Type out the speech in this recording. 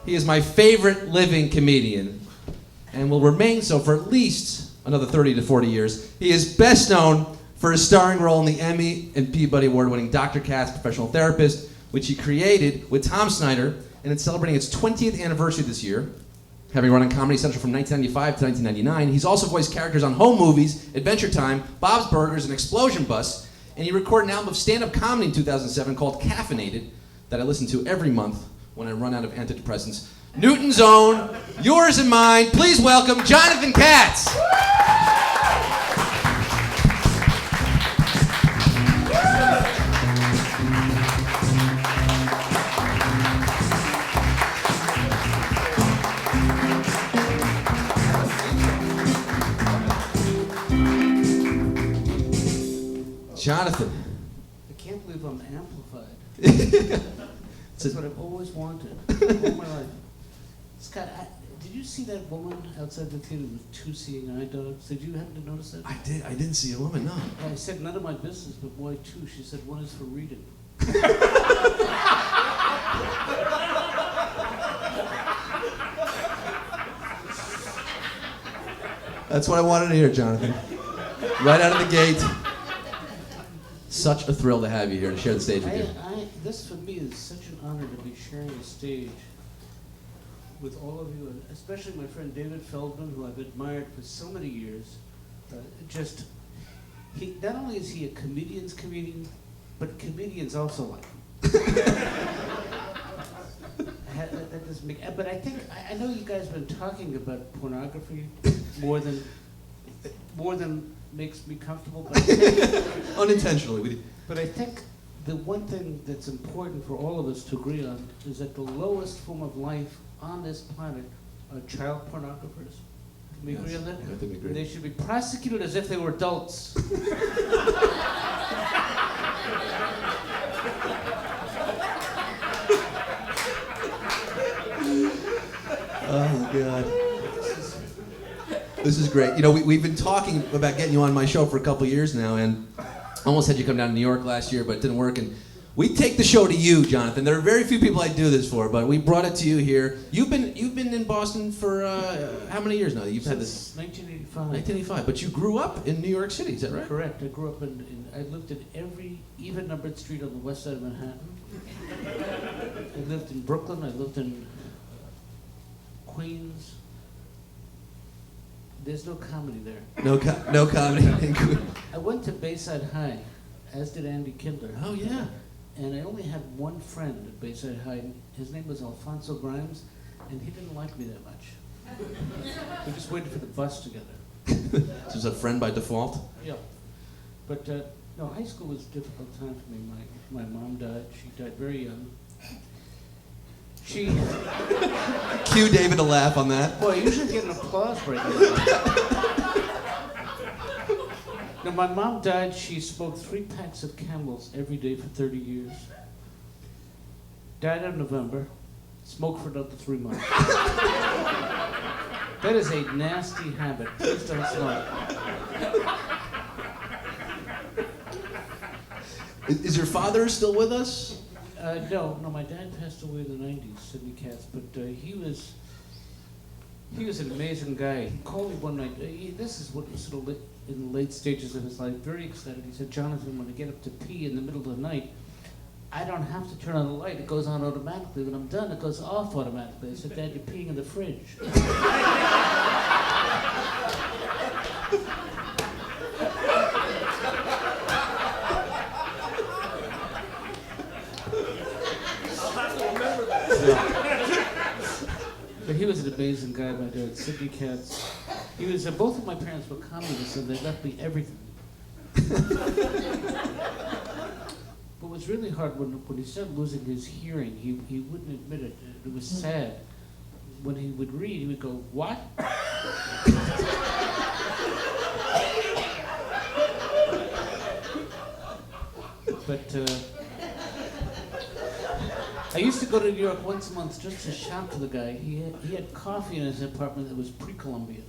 He is my favorite living comedian and will remain so for at least another 30 to 40 years. He is best known for his starring role in the Emmy and Peabody Award-winning Dr. Katz, Professional Therapist, which he created with Tom Snyder, and it's celebrating its 20th anniversary this year, having run on Comedy Central from 1995 to 1999. He's also voiced characters on home movies, Adventure Time, Bob's Burgers, and Explosion Bus, and he recorded an album of stand-up comedy in 2007 called Caffeinated that I listen to every month when I run out of antidepressants. Newton's own, yours and mine, please welcome Jonathan Katz. Jonathan. I can't believe I'm amplified. That's what I've always wanted all my life. Scott, did you see that woman outside the theater with two seeing eye dogs? Did you happen to notice that? I did. I didn't see a woman, no. I said none of my business, but why two? She said one is for reading. That's what I wanted to hear, Jonathan. Right out of the gate. Such a thrill to have you here to share the stage with you. This for me is such an honor to be sharing the stage with all of you, and especially my friend David Feldman, who I've admired for so many years. Not only is he a comedian's comedian, but comedians also like him. That doesn't make. But I know you guys have been talking about pornography more than makes me comfortable. But Unintentionally. But I think the one thing that's important for all of us to agree on is that the lowest form of life on this planet are child pornographers. Can we agree on that? I think we agree. They should be prosecuted as if they were adults. Oh, God. This is great. You know, we've been talking about getting you on my show for a couple years now, and almost had you come down to New York last year, but it didn't work. And we take the show to you, Jonathan. There are very few people I do this for, but we brought it to you here. You've been in Boston for how many years now? You've had this 1985. 1985, but you grew up in New York City, is that right? Correct. I grew up I lived in every even-numbered street on the west side of Manhattan. I lived in Brooklyn. I lived in Queens. There's no comedy there. No comedy in Queens. I went to Bayside High, as did Andy Kindler. Oh, yeah. And I only had one friend at Bayside High. His name was Alfonso Grimes, and he didn't like me that much. We just waited for the bus together. This is a friend by default? Yeah. But no, high school was a difficult time for me. My mom died. She died very young. Cue David to laugh on that. Boy, I usually get an applause break. Now, my mom died. She smoked 3 packs of Camels every day for 30 years. Died in November. Smoked for another 3 months. That is a nasty habit. Please don't smoke. Is your father still with us? No, my dad passed away in the 90s, Sidney Katz, but he was an amazing guy. He called me one night, this is what was sort of in the late stages of his life, very excited. He said, Jonathan, when I get up to pee in the middle of the night, I don't have to turn on the light, it goes on automatically. When I'm done, it goes off automatically. I said, Dad, you're peeing in the fridge. But he was an amazing guy, my dad, Sidney Katz. He was, both of my parents were communists, and they left me everything. But it was really hard when he started losing his hearing. He wouldn't admit it. It was sad. When he would read, he would go, "What?" But I used to go to New York once a month just to shop for the guy. He had coffee in his apartment that was pre-Columbian.